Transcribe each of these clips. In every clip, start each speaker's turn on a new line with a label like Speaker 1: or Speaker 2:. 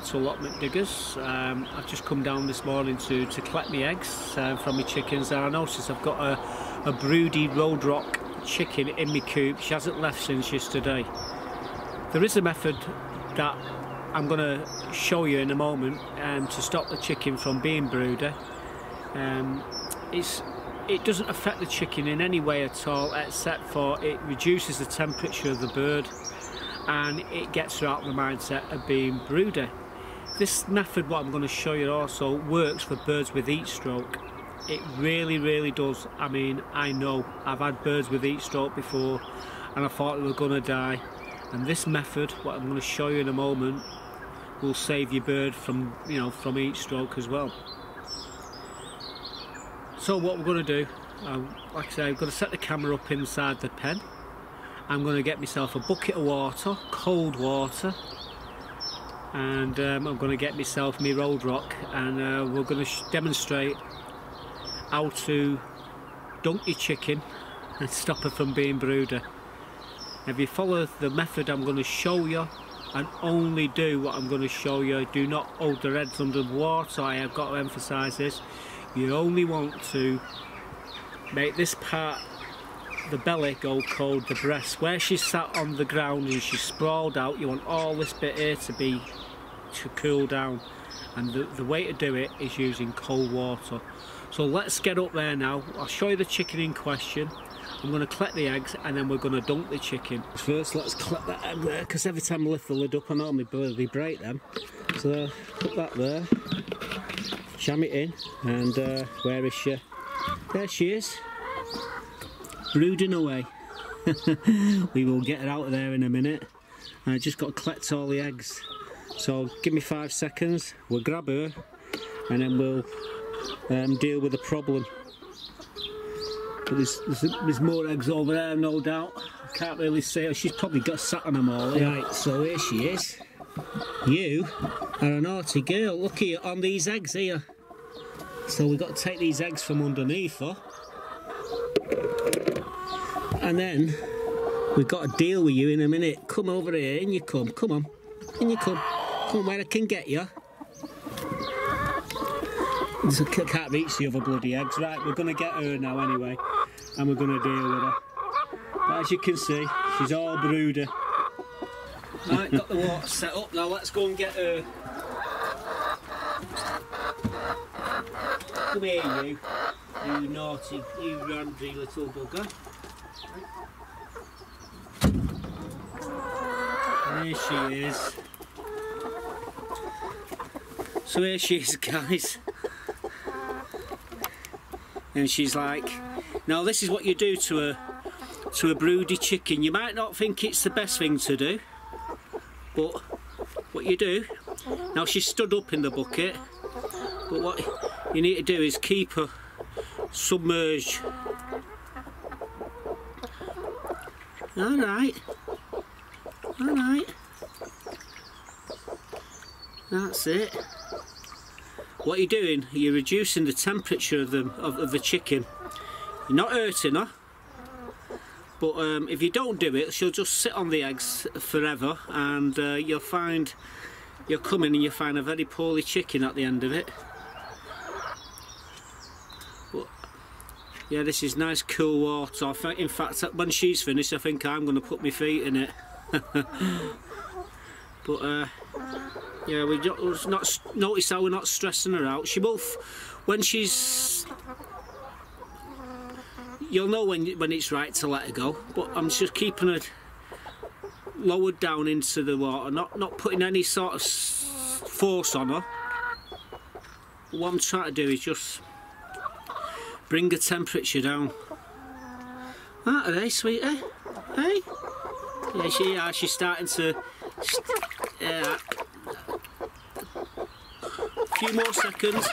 Speaker 1: to allotment diggers. I've just come down this morning to collect my eggs from my chickens, and I noticed I've got a Broody Road Rock chicken in my coop. She hasn't left since yesterday. There is a method that I'm going to show you in a moment to stop the chicken from being broody. It doesn't affect the chicken in any way at all, except for it reduces the temperature of the bird and it gets her out of the mindset of being broody. This method, what I'm going to show you, also works for birds with heat stroke. It really does. I mean, I know I've had birds with heat stroke before and I thought they were going to die, and this method, what I'm going to show you in a moment, will save your bird from, from heat stroke as well. So what we're going to do, like I say, I'm going to set the camera up inside the pen. I'm going to get myself a bucket of water, cold water, and I'm going to get myself my road rock, and we're going to demonstrate how to dunk your chicken and stop her from being broody. If you follow the method I'm going to show you, and only do what I'm going to show you, do not hold their heads under water. I have got to emphasise this. You only want to make this part, the belly, go cold, the breast. Where she's sat on the ground and she's sprawled out, you want all this bit here to cool down. And the way to do it is using cold water. So let's get up there now. I'll show you the chicken in question. I'm going to collect the eggs and then we're going to dunk the chicken. First, let's collect that egg there, because every time I lift the lid up I normally break them. So put that there, jam it in, and where is she? There she is, brooding away. We will get her out of there in a minute. I just got to collect all the eggs. So give me 5 seconds, we'll grab her and then we'll deal with the problem. But there's more eggs over there, no doubt. I can't really see her. She's probably got sat on them all. Right, so here she is. You are a naughty girl. Look here on these eggs here. So we've got to take these eggs from underneath her. And then we've got to deal with you in a minute. Come over here, in you come. Come on. In you come. Come on, where I can get you. I can't reach the other bloody eggs. Right, we're going to get her now anyway, and we're going to deal with her. But as you can see, she's all broody. Right, got the water set up now. Let's go and get her. Come here, you naughty, you randy little bugger. There she is. So here she is, guys. And she's like, now this is what you do to a broody chicken. You might not think it's the best thing to do, but what you do, now she's stood up in the bucket, but what you need to do is keep her submerged. Alright, alright, that's it. What you're doing, you're reducing the temperature of the chicken. You're not hurting her, but if you don't do it, she'll just sit on the eggs forever, and you'll find you'll come in and you find a very poorly chicken at the end of it. But yeah, this is nice cool water. In fact, when she's finished, I think I'm going to put my feet in it. But yeah, we not notice how we're not stressing her out. She will, when she's, you'll know when it's right to let her go. But I'm just keeping her lowered down into the water, not putting any sort of force on her. But what I'm trying to do is just bring the temperature down. Aren't they, sweetie? Hey? Yeah, she's starting to. Yeah. A few more seconds.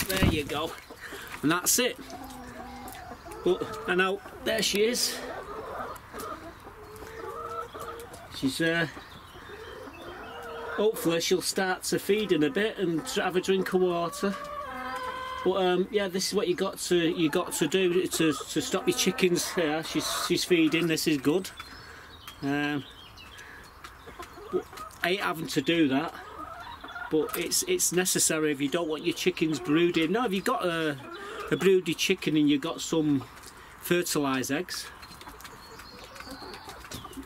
Speaker 1: There you go. And that's it. But and now there she is. She's hopefully she'll start to feed in a bit and have a drink of water. But yeah, this is what you got to do to stop your chickens. Yeah, she's feeding. This is good. But I ain't having to do that. but it's necessary if you don't want your chickens brooding. Now if you've got a broody chicken and you've got some fertilised eggs,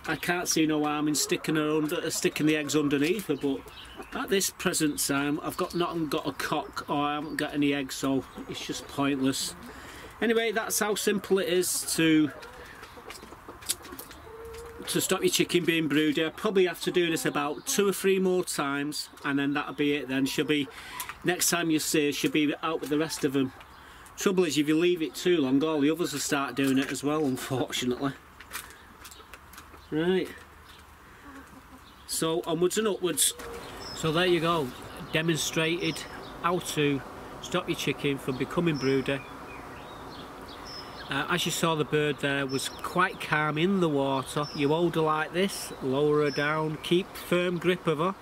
Speaker 1: I can't see no harm in sticking the eggs underneath her, but at this present time I've not got a cock, or I haven't got any eggs, so it's just pointless. Anyway, that's how simple it is to stop your chicken being broody. I probably have to do this about 2 or 3 more times, and then that'll be it. Then she'll be, next time you see her, she'll be out with the rest of them. Trouble is, if you leave it too long, all the others will start doing it as well, unfortunately. Right, so onwards and upwards. So there you go, demonstrated how to stop your chicken from becoming broody. As you saw, the bird there was quite calm in the water. You hold her like this, lower her down, keep firm grip of her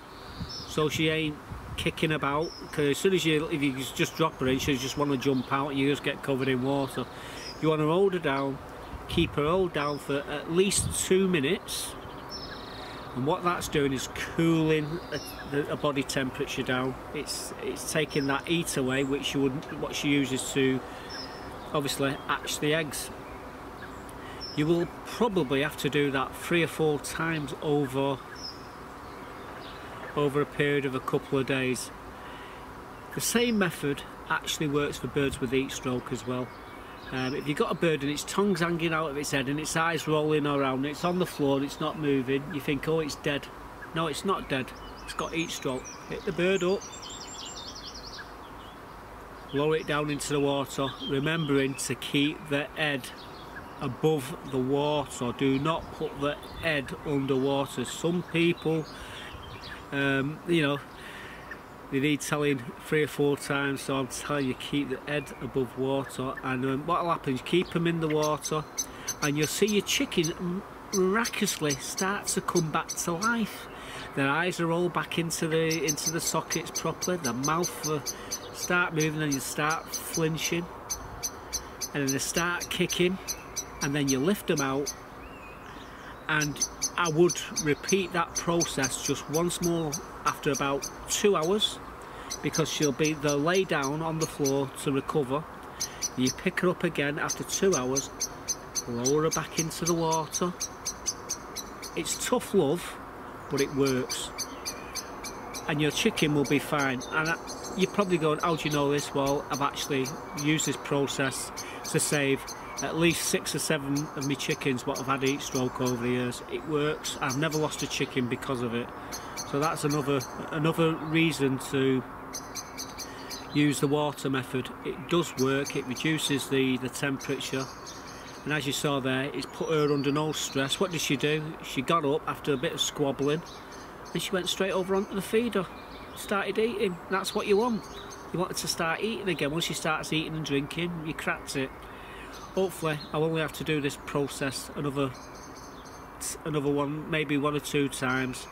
Speaker 1: so she ain't kicking about, because as soon as if you just drop her in, she'll just want to jump out and you just get covered in water. You want to hold her down, keep her hold down for at least 2 minutes, and what that's doing is cooling a body temperature down. It's taking that heat away, which what she uses to obviously hatch the eggs. You will probably have to do that 3 or 4 times over a period of a couple of days. The same method actually works for birds with heat stroke as well. If you've got a bird and its tongue's hanging out of its head and its eyes rolling around and it's on the floor and it's not moving, you think, oh, it's dead. No, it's not dead, it's got heat stroke. Pick the bird up, lower it down into the water, remembering to keep the head above the water. Do not put the head underwater. Some people, you know, they need telling 3 or 4 times, so I'm telling you, keep the head above water. And what will happen is keep them in the water and you'll see your chicken miraculously start to come back to life. Their eyes are all back into the sockets properly, their mouth will start moving and you start flinching, and then they start kicking, and then you lift them out. And I would repeat that process just once more after about 2 hours, because they'll lay down on the floor to recover. You pick her up again after 2 hours, lower her back into the water. It's tough love, but it works, and your chicken will be fine. And you're probably going, how do you know this? Well, I've actually used this process to save at least 6 or 7 of my chickens what have had heat stroke over the years. It works. I've never lost a chicken because of it. So that's another reason to use the water method. It does work. It reduces the temperature, and as you saw there, it's put her under no stress. What did she do? She got up after a bit of squabbling and she went straight over onto the feeder, started eating. That's what you want. You want her to start eating again. Once she starts eating and drinking, you cracked it. Hopefully I'll only have to do this process another one, maybe 1 or 2 times,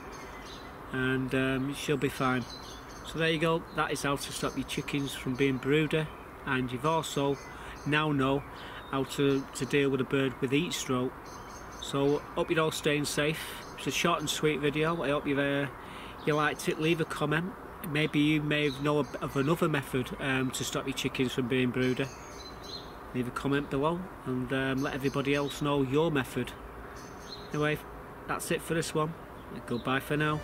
Speaker 1: and she'll be fine. So there you go, that is how to stop your chickens from being broody. And you've also now know how to deal with a bird with heat stroke. So hope you're all staying safe. It's a short and sweet video. I hope you liked it. Leave a comment. Maybe you may know of another method to stop your chickens from being broody. Leave a comment below and let everybody else know your method. Anyway, that's it for this one. Goodbye for now.